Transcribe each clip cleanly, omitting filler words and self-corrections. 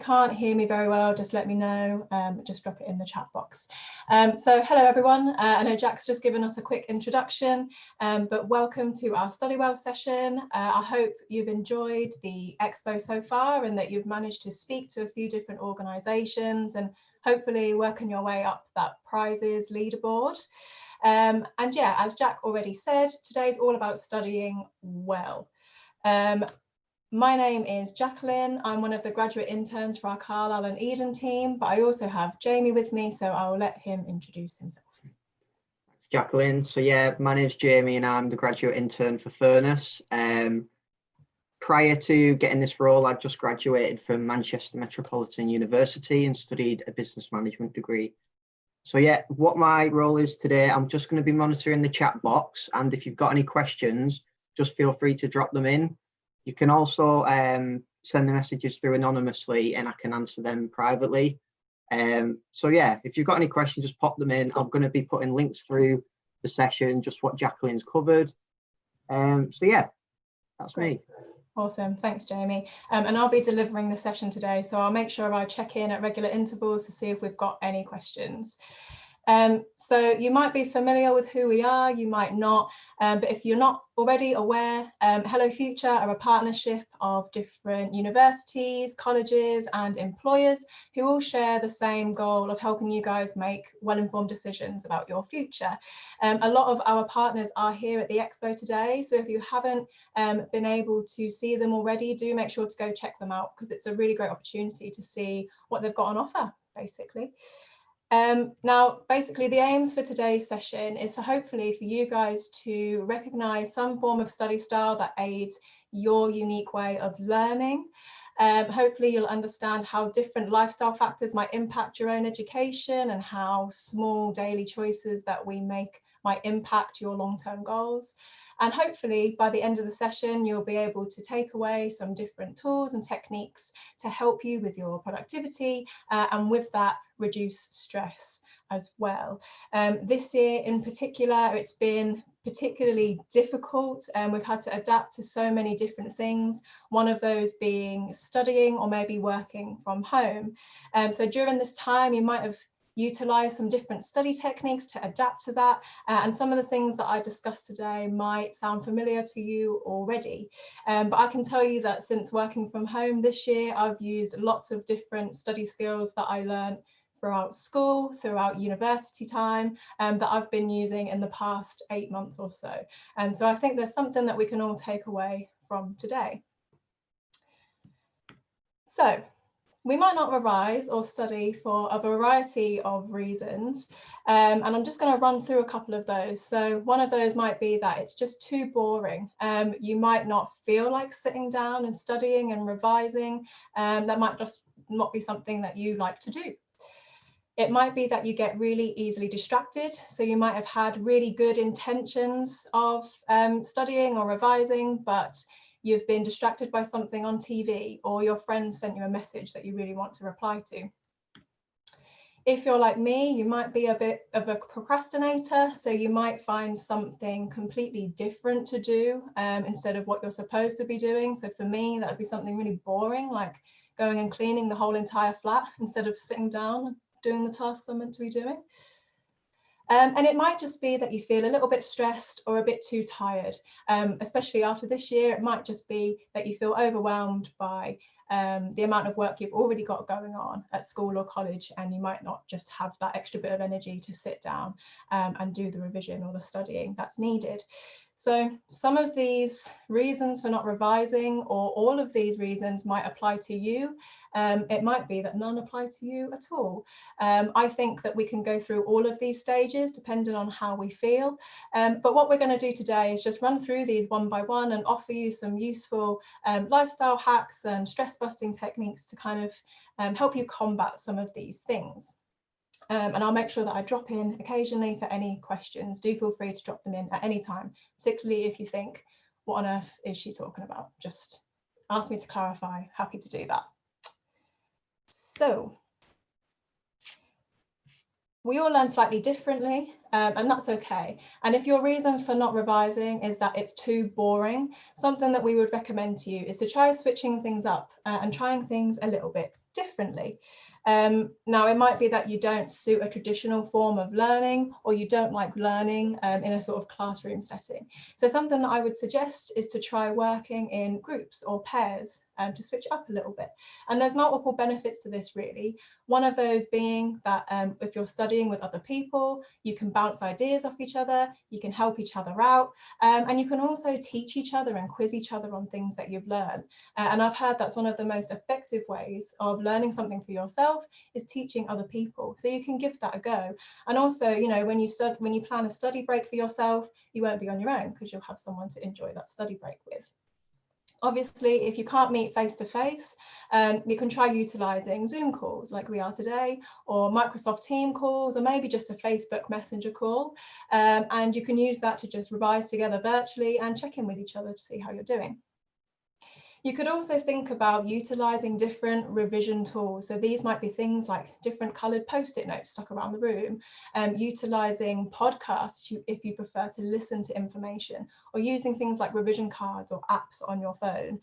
can't hear me very well, just let me know, just drop it in the chat box. So hello everyone, I know Jack's just given us a quick introduction, but welcome to our Study Well session. I hope you've enjoyed the Expo so far and that you've managed to speak to a few different organisations and hopefully working your way up that prizes leaderboard. And yeah, as Jack already said, today's all about studying well. My name is Jacqueline. I'm one of the graduate interns for our Carlisle and Eden team, but I also have Jamie with me, so I'll let him introduce himself. Jacqueline. So yeah, my name's Jamie and I'm the graduate intern for Furness. Prior to getting this role, I'd just graduated from Manchester Metropolitan University and studied a business management degree. So yeah, what my role is today, I'm just going to be monitoring the chat box, and if you've got any questions, just feel free to drop them in. You can also send the messages through anonymously and I can answer them privately. So yeah, if you've got any questions, just pop them in. I'm going to be putting links through the session, just what Jacqueline's covered. So yeah, that's me. Awesome, thanks Jamie. And I'll be delivering the session today, so I'll make sure I check in at regular intervals to see if we've got any questions. So you might be familiar with who we are, you might not, but if you're not already aware, Hello Future are a partnership of different universities, colleges and employers who all share the same goal of helping you guys make well-informed decisions about your future. A lot of our partners are here at the Expo today, so if you haven't been able to see them already, do make sure to go check them out because it's a really great opportunity to see what they've got on offer, basically. Now, basically, the aims for today's session is hopefully for you guys to recognise some form of study style that aids your unique way of learning. Hopefully, you'll understand how different lifestyle factors might impact your own education and how small daily choices that we make might impact your long-term goals. And hopefully by the end of the session, you'll be able to take away some different tools and techniques to help you with your productivity and with that reduce stress as well. This year in particular, it's been particularly difficult and we've had to adapt to so many different things, one of those being studying or maybe working from home. So during this time, you might have utilize some different study techniques to adapt to that, and some of the things that I discussed today might sound familiar to you already, but I can tell you that since working from home this year, I've used lots of different study skills that I learned throughout school, throughout university time, that I've been using in the past 8 months or so. And so I think there's something that we can all take away from today. So we might not revise or study for a variety of reasons, and I'm just going to run through a couple of those. So one of those might be that it's just too boring. You might not feel like sitting down and studying and revising. That might just not be something that you like to do. It might be that you get really easily distracted. So you might have had really good intentions of studying or revising, but you've been distracted by something on TV or your friend sent you a message that you really want to reply to. If you're like me, you might be a bit of a procrastinator, so you might find something completely different to do instead of what you're supposed to be doing. So for me, that would be something really boring, like going and cleaning the whole entire flat instead of sitting down and doing the tasks I'm meant to be doing. And it might just be that you feel a little bit stressed or a bit too tired, especially after this year. It might just be that you feel overwhelmed by the amount of work you've already got going on at school or college, and you might not just have that extra bit of energy to sit down and do the revision or the studying that's needed. So some of these reasons for not revising, or all of these reasons, might apply to you. It might be that none apply to you at all. I think that we can go through all of these stages depending on how we feel. But what we're going to do today is just run through these one by one and offer you some useful lifestyle hacks and stress busting techniques to kind of help you combat some of these things. And I'll make sure that I drop in occasionally for any questions. Do feel free to drop them in at any time, particularly if you think, what on earth is she talking about? Just ask me to clarify, happy to do that. So we all learn slightly differently, and that's okay. And if your reason for not revising is that it's too boring, something that we would recommend to you is to try switching things up and trying things a little bit differently. Now, it might be that you don't suit a traditional form of learning, or you don't like learning in a sort of classroom setting. So something that I would suggest is to try working in groups or pairs to switch it up a little bit. And there's multiple benefits to this, really. One of those being that if you're studying with other people, you can bounce ideas off each other, you can help each other out, and you can also teach each other and quiz each other on things that you've learned. And I've heard that's one of the most effective ways of learning something for yourself, is teaching other people. So you can give that a go. And also, you know, when you plan a study break for yourself, you won't be on your own, because you'll have someone to enjoy that study break with. Obviously, if you can't meet face to face, you can try utilising Zoom calls like we are today, or Microsoft Team calls, or maybe just a Facebook Messenger call. And you can use that to just revise together virtually and check in with each other to see how you're doing. You could also think about utilising different revision tools. So these might be things like different coloured Post-it notes stuck around the room, utilising podcasts if you prefer to listen to information, or using things like revision cards or apps on your phone.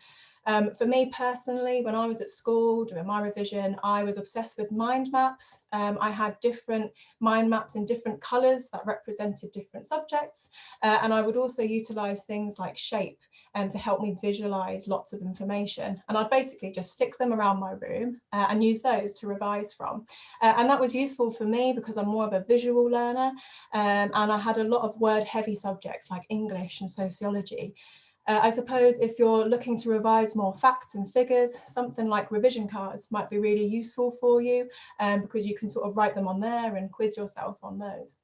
For me personally, when I was at school doing my revision, I was obsessed with mind maps. I had different mind maps in different colours that represented different subjects. And I would also utilise things like shape to help me visualise lots of information. And I'd basically just stick them around my room and use those to revise from. And that was useful for me because I'm more of a visual learner, and I had a lot of word-heavy subjects like English and sociology. I suppose if you're looking to revise more facts and figures, something like revision cards might be really useful for you, because you can sort of write them on there and quiz yourself on those.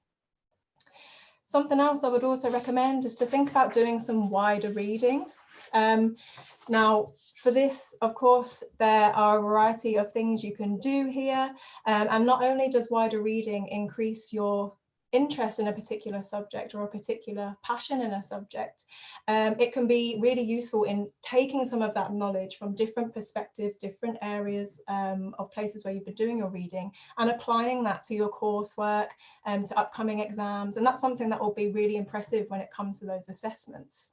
Something else I would also recommend is to think about doing some wider reading. Now, for this, of course, there are a variety of things you can do here. And not only does wider reading increase your interest in a particular subject or a particular passion in a subject, it can be really useful in taking some of that knowledge from different perspectives, different areas of places where you've been doing your reading, and applying that to your coursework, to upcoming exams. And that's something that will be really impressive when it comes to those assessments.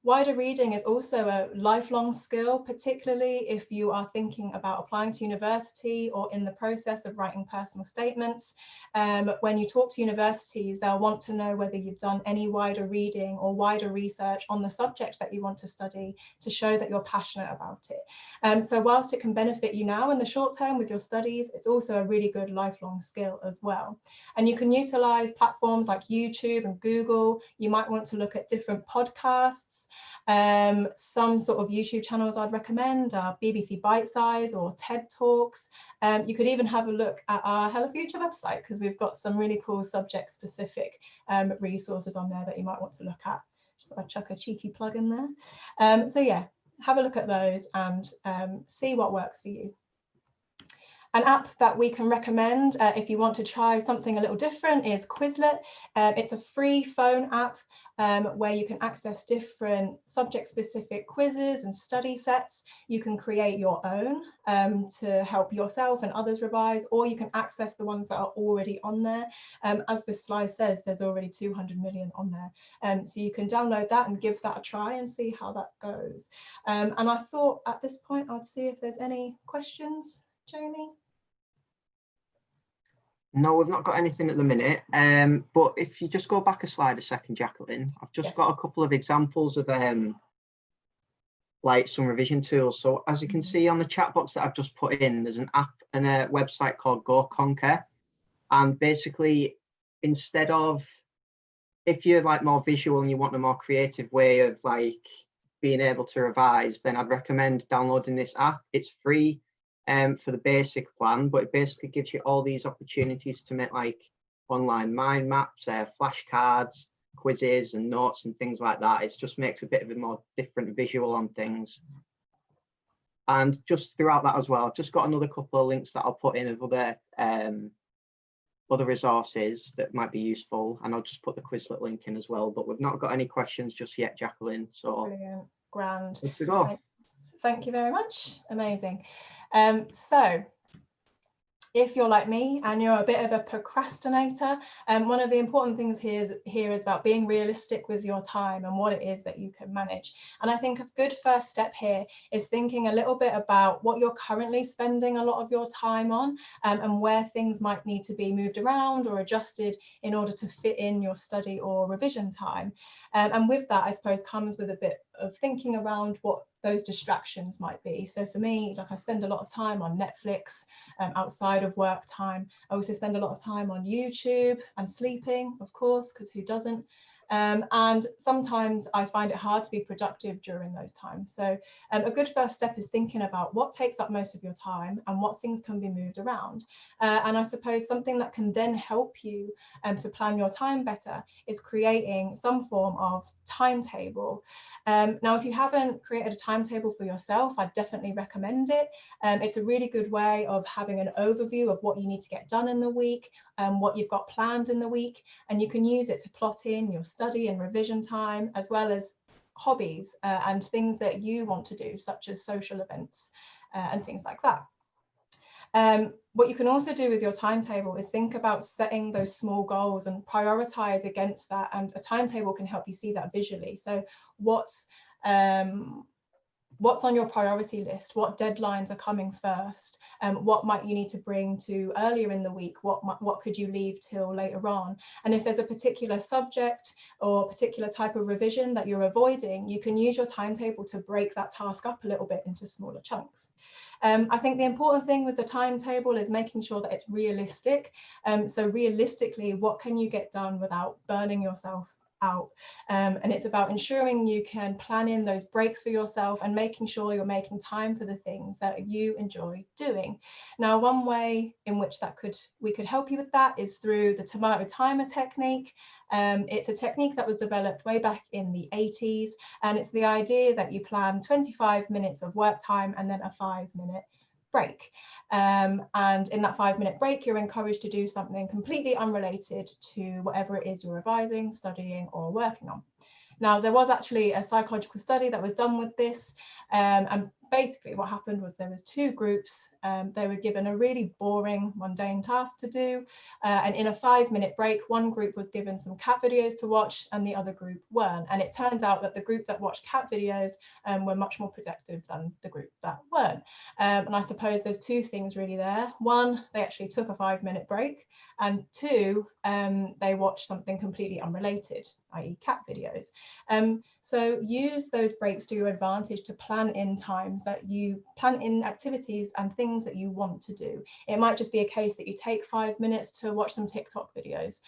Wider reading is also a lifelong skill, particularly if you are thinking about applying to university or in the process of writing personal statements. When you talk to universities, they'll want to know whether you've done any wider reading or wider research on the subject that you want to study, to show that you're passionate about it. So whilst it can benefit you now in the short term with your studies, it's also a really good lifelong skill as well. And you can utilise platforms like YouTube and Google. You might want to look at different podcasts. Some sort of YouTube channels I'd recommend are BBC Bite Size or TED Talks. You could even have a look at our Hello Future website, because we've got some really cool subject specific resources on there that you might want to look at. Just thought I'd chuck a cheeky plug in there. So yeah, have a look at those and see what works for you. An app that we can recommend if you want to try something a little different is Quizlet. It's a free phone app where you can access different subject-specific quizzes and study sets. You can create your own to help yourself and others revise, or you can access the ones that are already on there. As this slide says, there's already 200 million on there. So you can download that and give that a try and see how that goes. And I thought at this point I'd see if there's any questions. Jamie? No, we've not got anything at the minute. But if you just go back a slide a second, Jacqueline, I've just got a couple of examples of like some revision tools. So as you can see on the chat box that I've just put in, there's an app and a website called Go Conquer. And basically, instead of, if you're like more visual and you want a more creative way of like being able to revise, then I'd recommend downloading this app. It's free for the basic plan, but it basically gives you all these opportunities to make like online mind maps, flashcards, quizzes and notes and things like that. It just makes a bit of a more different visual on things. And just throughout that as well, I've just got another couple of links that I'll put in of other resources that might be useful, and I'll just put the Quizlet link in as well. But we've not got any questions just yet, Jacqueline, so brilliant. Grand. Good to go. Thank you very much. Amazing. So If you're like me and you're a bit of a procrastinator, one of the important things here is about being realistic with your time and what it is that you can manage. And I think a good first step here is thinking a little bit about what you're currently spending a lot of your time on, and where things might need to be moved around or adjusted in order to fit in your study or revision time. And with that, I suppose, comes with a bit of thinking around what those distractions might be. So for me, like, I spend a lot of time on Netflix outside of work time. I also spend a lot of time on YouTube and sleeping, of course, because who doesn't? And sometimes I find it hard to be productive during those times. So a good first step is thinking about what takes up most of your time and what things can be moved around. And I suppose something that can then help you to plan your time better is creating some form of timetable. Now, if you haven't created a timetable for yourself, I'd definitely recommend it. It's a really good way of having an overview of what you need to get done in the week, what you've got planned in the week, and you can use it to plot in your study and revision time, as well as hobbies and things that you want to do, such as social events and things like that. What you can also do with your timetable is think about setting those small goals and prioritize against that. And a timetable can help you see that visually. So what's on your priority list? What deadlines are coming first? What might you need to bring to earlier in the week? What could you leave till later on? And if there's a particular subject or particular type of revision that you're avoiding, you can use your timetable to break that task up a little bit into smaller chunks. I think the important thing with the timetable is making sure that it's realistic. So realistically, what can you get done without burning yourself out? And it's about ensuring you can plan in those breaks for yourself and making sure you're making time for the things that you enjoy doing. Now, one way in which we could help you with that is through the tomato timer technique. It's a technique that was developed way back in the 80s, and it's the idea that you plan 25 minutes of work time and then a 5-minute break. And in that 5-minute break, you're encouraged to do something completely unrelated to whatever it is you're revising, studying, or working on. Now, there was actually a psychological study that was done with this, and basically what happened was there was 2 groups. They were given a really boring, mundane task to do, and in a 5-minute break, one group was given some cat videos to watch and the other group weren't. And it turned out that the group that watched cat videos were much more productive than the group that weren't. And I suppose there's 2 things really there. One, they actually took a 5-minute break, and 2, they watched something completely unrelated, i.e. cat videos. So use those breaks to your advantage to plan in times that you plan in activities and things that you want to do. It might just be a case that you take 5 minutes to watch some TikTok videos,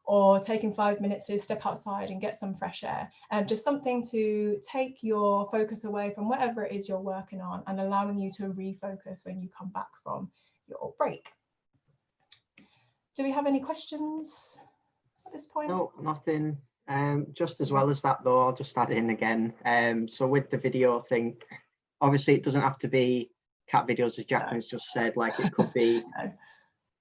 or taking 5 minutes to step outside and get some fresh air. Just something to take your focus away from whatever it is you're working on and allowing you to refocus when you come back from your break. Do we have any questions at this point? No, nothing. Just as well as that though, I'll just add in again. So with the video thing, obviously it doesn't have to be cat videos, as Jacqueline's just said. Like, it could be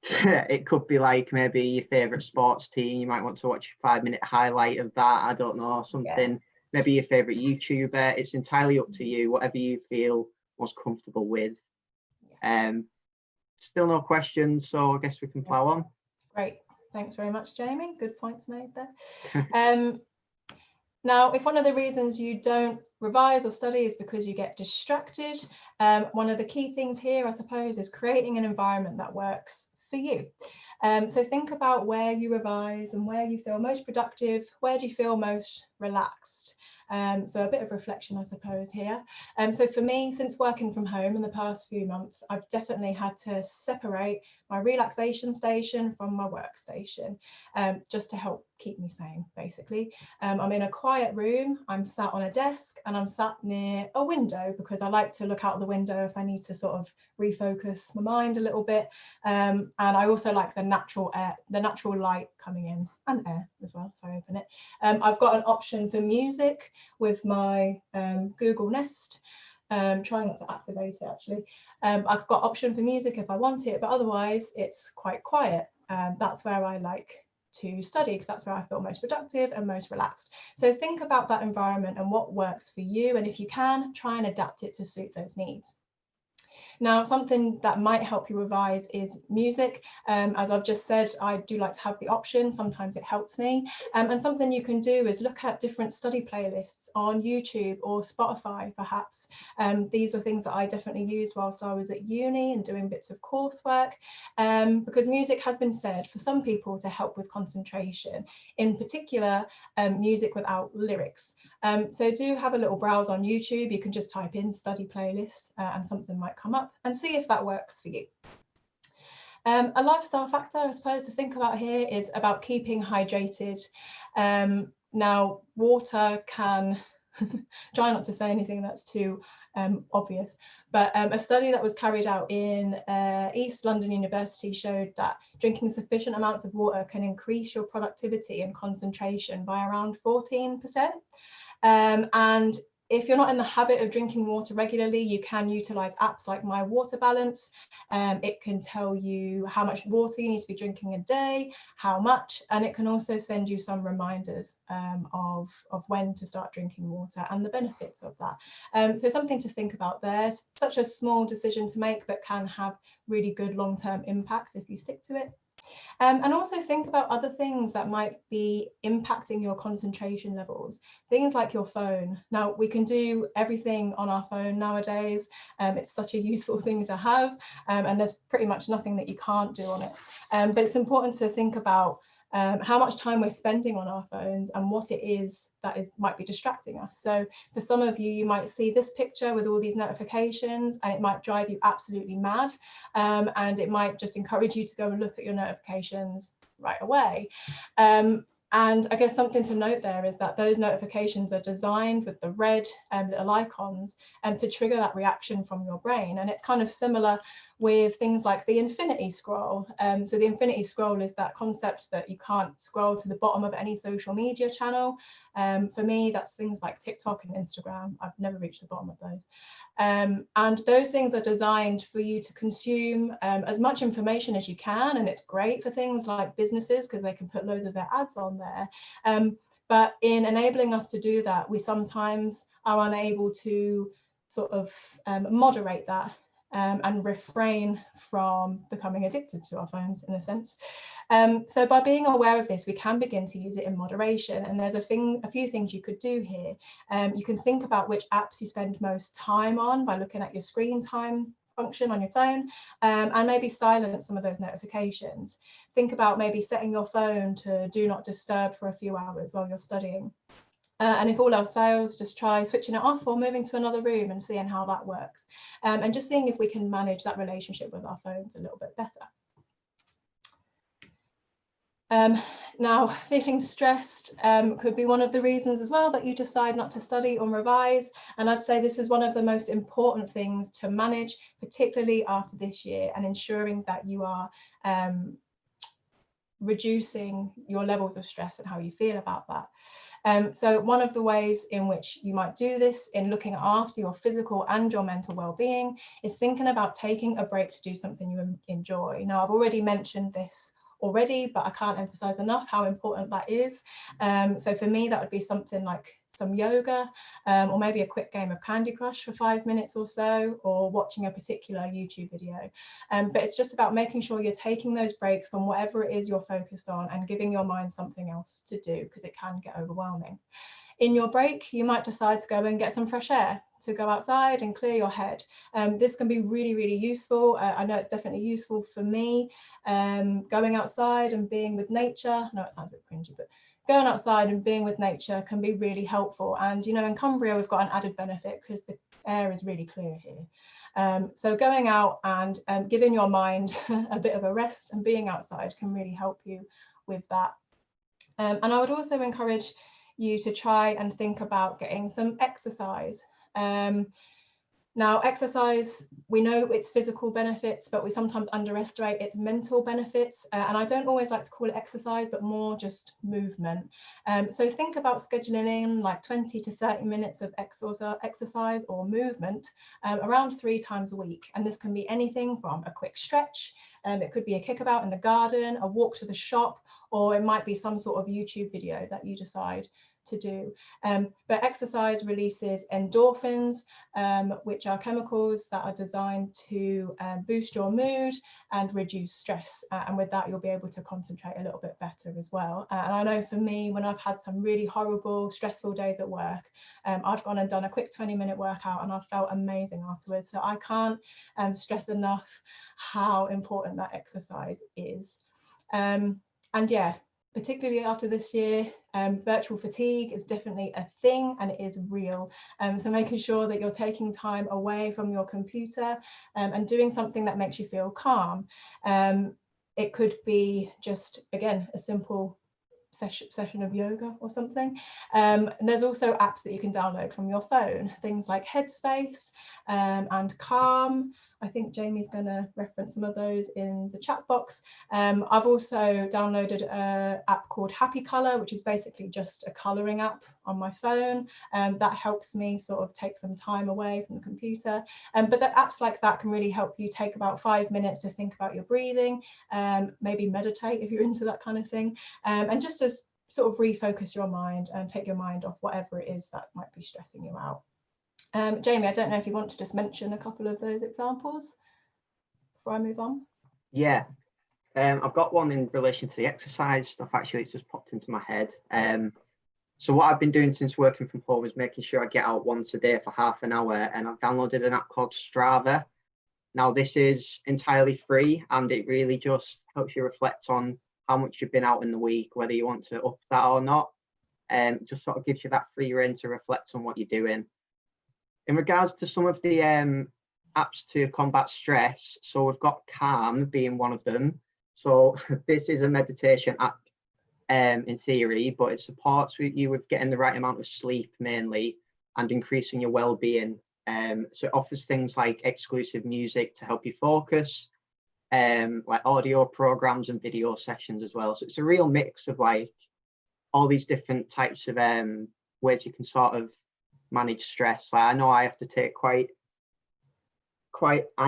it could be like maybe your favorite sports team. You might want to watch a 5-minute highlight of that. I don't know, something. Maybe your favorite YouTuber. It's entirely up to you, whatever you feel most comfortable with. Still no questions, so I guess we can plow on. Great. Thanks very much, Jamie. Good points made there. Now, if one of the reasons you don't revise or study is because you get distracted, one of the key things here, I suppose, is creating an environment that works for you. So think about where you revise and where you feel most productive. Where do you feel most relaxed? So a bit of reflection, I suppose, here. So for me, since working from home in the past few months, I've definitely had to separate my relaxation station from my workstation, just to help keep me sane, basically. I'm in a quiet room, I'm sat on a desk, and I'm sat near a window because I like to look out the window if I need to sort of refocus my mind a little bit. And I also like the natural air, the natural light coming in, and air as well if I open it. I've got an option for music with my Google Nest. Trying not to activate it actually. I've got option for music if I want it, but otherwise it's quite quiet. That's where I like to study because that's where I feel most productive and most relaxed. So think about that environment and what works for you, and if you can, try and adapt it to suit those needs. Now, something that might help you revise is music. As I've just said, I do like to have the option. Sometimes it helps me. And something you can do is look at different study playlists on YouTube or Spotify, perhaps. These were things that I definitely used whilst I was at uni and doing bits of coursework, because music has been said for some people to help with concentration, in particular, music without lyrics. So do have a little browse on YouTube. You can just type in study playlists and something might come up, and see if that works for you. A lifestyle factor, I suppose, to think about here is about keeping hydrated. Now, water can, try not to say anything that's too obvious, but a study that was carried out in East London University showed that drinking sufficient amounts of water can increase your productivity and concentration by around 14%. And if you're not in the habit of drinking water regularly, you can utilize apps like My Water Balance. It can tell you how much water you need to be drinking a day, how much, and it can also send you some reminders of when to start drinking water and the benefits of that. So something to think about there. It's such a small decision to make, but can have really good long-term impacts if you stick to it. And also think about other things that might be impacting your concentration levels, things like your phone. Now, we can do everything on our phone nowadays. It's such a useful thing to have, and there's pretty much nothing that you can't do on it. But it's important to think about how much time we're spending on our phones and what it is that might be distracting us. So for some of you, you might see this picture with all these notifications and it might drive you absolutely mad. And it might just encourage you to go and look at your notifications right away. And I guess something to note there is that those notifications are designed with the red little icons to trigger that reaction from your brain. And it's kind of similar with things like the infinity scroll. So the infinity scroll is that concept that you can't scroll to the bottom of any social media channel. For me, that's things like TikTok and Instagram. I've never reached the bottom of those. And those things are designed for you to consume as much information as you can. And it's great for things like businesses because they can put loads of their ads on there. But in enabling us to do that, we sometimes are unable to sort of moderate that and refrain from becoming addicted to our phones in a sense. So by being aware of this, we can begin to use it in moderation. And there's a few things you could do here. You can think about which apps you spend most time on by looking at your screen time function on your phone, and maybe silence some of those notifications. Think about maybe setting your phone to do not disturb for a few hours while you're studying. And if all else fails, just try switching it off or moving to another room and seeing how that works. And just seeing if we can manage that relationship with our phones a little bit better. Now, feeling stressed could be one of the reasons as well that you decide not to study or revise. And I'd say this is one of the most important things to manage, particularly after this year, and ensuring that you are reducing your levels of stress and how you feel about that. So one of the ways in which you might do this in looking after your physical and your mental well-being is thinking about taking a break to do something you enjoy. Now, I've already mentioned this already, but I can't emphasize enough how important that is. So for me, that would be something like some yoga, or maybe a quick game of Candy Crush for 5 minutes or so, or watching a particular YouTube video. But it's just about making sure you're taking those breaks from whatever it is you're focused on and giving your mind something else to do, because it can get overwhelming. In your break, you might decide to go and get some fresh air, to go outside and clear your head. This can be really, really useful. I know it's definitely useful for me. Going outside and being with nature, I know it sounds a bit cringy, but going outside and being with nature can be really helpful. And, you know, in Cumbria, we've got an added benefit because the air is really clear here. So going out and giving your mind a bit of a rest and being outside can really help you with that. And I would also encourage you to try and think about getting some exercise. Now, exercise, we know its physical benefits, but we sometimes underestimate its mental benefits. And I don't always like to call it exercise, but more just movement. So think about scheduling in like 20 to 30 minutes of exercise or movement around 3 times a week. And this can be anything from a quick stretch. It could be a kickabout in the garden, a walk to the shop, or it might be some sort of YouTube video that you decide to do. But exercise releases endorphins, which are chemicals that are designed to boost your mood and reduce stress. And with that, you'll be able to concentrate a little bit better as well. And I know for me, when I've had some really horrible, stressful days at work, I've gone and done a quick 20-minute workout and I've felt amazing afterwards. So I can't stress enough how important that exercise is. And yeah, particularly after this year, virtual fatigue is definitely a thing and it is real. So making sure that you're taking time away from your computer and doing something that makes you feel calm. It could be just, again, a simple session of yoga or something. And there's also apps that you can download from your phone, things like Headspace and Calm. I think Jamie's going to reference some of those in the chat box. I've also downloaded an app called Happy Color, which is basically just a colouring app on my phone. That helps me sort of take some time away from the computer. But the apps like that can really help you take about 5 minutes to think about your breathing, maybe meditate if you're into that kind of thing, and just to sort of refocus your mind and take your mind off whatever it is that might be stressing you out. Jamie, I don't know if you want to just mention a couple of those examples before I move on. Yeah, I've got one in relation to the exercise stuff. Actually, it's just popped into my head. So what I've been doing since working from home is making sure I get out once a day for half an hour, and I've downloaded an app called Strava. Now, this is entirely free, and it really just helps you reflect on how much you've been out in the week, whether you want to up that or not. Just sort of gives you that free rein to reflect on what you're doing. In regards to some of the apps to combat stress, so we've got Calm being one of them. So this is a meditation app in theory, but it supports you with getting the right amount of sleep mainly and increasing your well-being. So it offers things like exclusive music to help you focus, like audio programs and video sessions as well. So it's a real mix of like all these different types of ways you can sort of manage stress. Like I know I have to take I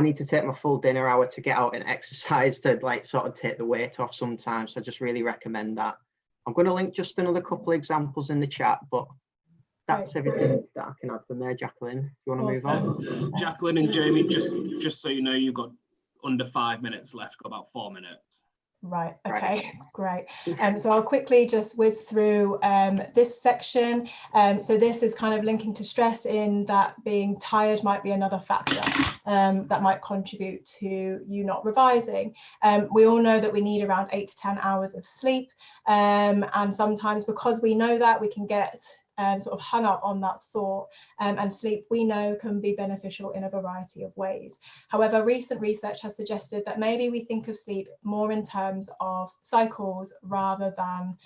need to take my full dinner hour to get out and exercise to like sort of take the weight off sometimes. So I just really recommend that. I'm going to link just another couple of examples in the chat, but that's everything that I can add from there. Jacqueline, if you want to move on. Jacqueline and Jamie, just so you know, you've got under 5 minutes left, got about 4 minutes. Right, okay, great. So I'll quickly just whiz through this section. So this is kind of linking to stress in that being tired might be another factor that might contribute to you not revising. We all know that we need around 8 to 10 hours of sleep. And sometimes because we know that, we can get sort of hung up on that thought, and sleep we know can be beneficial in a variety of ways. However, recent research has suggested that maybe we think of sleep more in terms of cycles rather than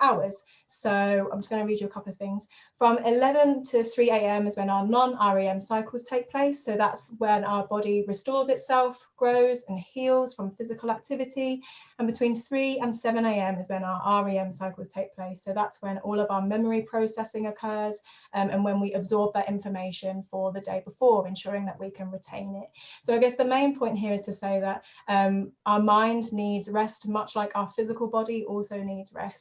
hours. So I'm just going to read you a couple of things. From 11 to 3 a.m. is when our non-REM cycles take place. So that's when our body restores itself, grows and heals from physical activity. And between 3 and 7 a.m. is when our REM cycles take place. So that's when all of our memory processing occurs, and when we absorb that information for the day before, ensuring that we can retain it. So I guess the main point here is to say that our mind needs rest, much like our physical body also needs rest.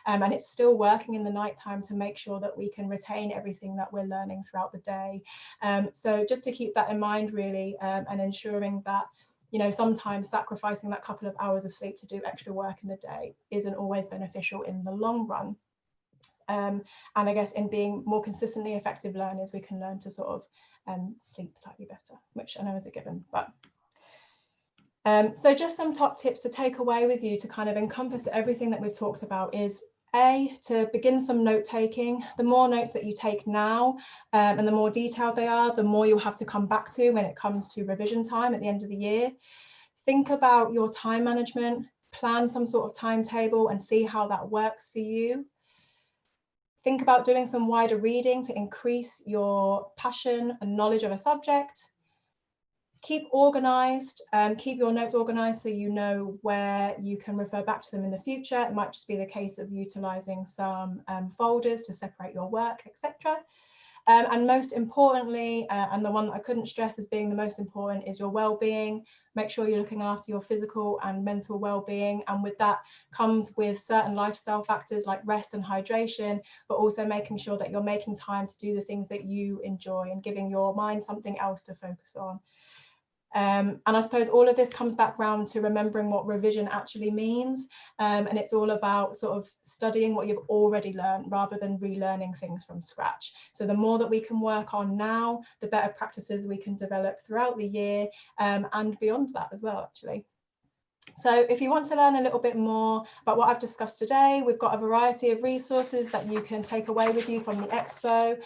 And it's still working in the nighttime to make sure that we can retain everything that we're learning throughout the day. So just to keep that in mind, really, and ensuring that, you know, sometimes sacrificing that couple of hours of sleep to do extra work in the day isn't always beneficial in the long run. And I guess in being more consistently effective learners, we can learn to sort of sleep slightly better, which I know is a given. But so just some top tips to take away with you to kind of encompass everything that we've talked about is to begin some note taking. The more notes that you take now and the more detailed they are, the more you'll have to come back to when it comes to revision time at the end of the year. Think about your time management, plan some sort of timetable and see how that works for you. Think about doing some wider reading to increase your passion and knowledge of a subject. Keep organized, keep your notes organized so you know where you can refer back to them in the future. It might just be the case of utilizing some folders to separate your work, etc. And most importantly, and the one that I couldn't stress as being the most important, is your well-being. Make sure you're looking after your physical and mental well-being, and with that comes with certain lifestyle factors like rest and hydration, but also making sure that you're making time to do the things that you enjoy and giving your mind something else to focus on. And I suppose all of this comes back round to remembering what revision actually means. And it's all about sort of studying what you've already learned rather than relearning things from scratch. So the more that we can work on now, the better practices we can develop throughout the year, and beyond that as well, actually. So if you want to learn a little bit more about what I've discussed today, we've got a variety of resources that you can take away with you from the Expo.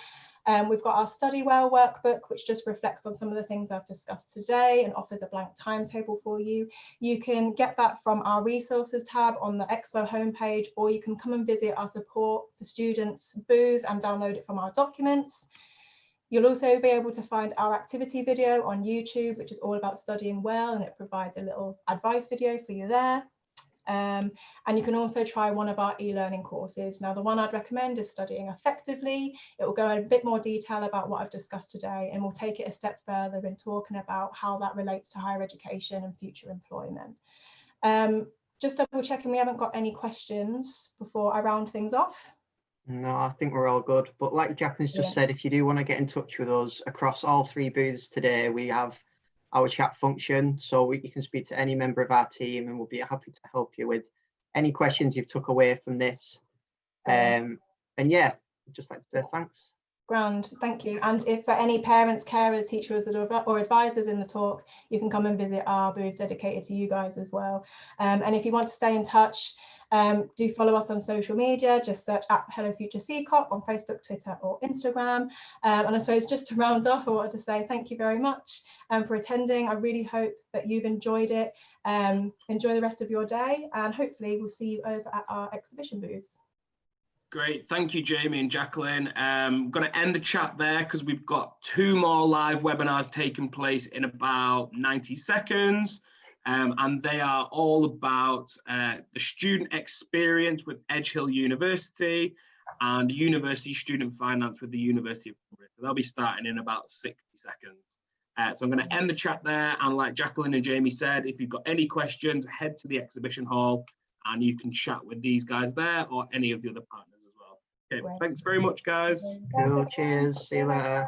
We've got our Study Well workbook, which just reflects on some of the things I've discussed today and offers a blank timetable for you. You can get that from our resources tab on the Expo homepage, or you can come and visit our support for students booth and download it from our documents. You'll also be able to find our activity video on YouTube, which is all about studying well, and it provides a little advice video for you there. And you can also try one of our e-learning courses. Now, the one I'd recommend is Studying Effectively. It will go in a bit more detail about what I've discussed today, and we'll take it a step further in talking about how that relates to higher education and future employment. Just double checking we haven't got any questions before I round things off. No, I think we're all good. But like Jacqueline's just said, if you do want to get in touch with us across all 3 booths today, we have our chat function, so you can speak to any member of our team and we'll be happy to help you with any questions you've took away from this. And yeah, I'd just like to say thanks. Grand, thank you. And if for any parents, carers, teachers or advisors in the talk, you can come and visit our booth dedicated to you guys as well. And if you want to stay in touch, do follow us on social media. Just search @HelloFutureCCOP on Facebook, Twitter or Instagram. And I suppose just to round off, I wanted to say thank you very much for attending. I really hope that you've enjoyed it. Enjoy the rest of your day, and hopefully we'll see you over at our exhibition booths. Great, thank you, Jamie and Jacqueline. I'm going to end the chat there because we've got 2 more live webinars taking place in about 90 seconds. And they are all about the student experience with Edge Hill University and university student finance with the University of Cambridge. So they'll be starting in about 60 seconds. So I'm going to end the chat there. And like Jacqueline and Jamie said, if you've got any questions, head to the exhibition hall and you can chat with these guys there or any of the other partners as well. Okay, thanks very much, guys. Cool, cheers. See you later.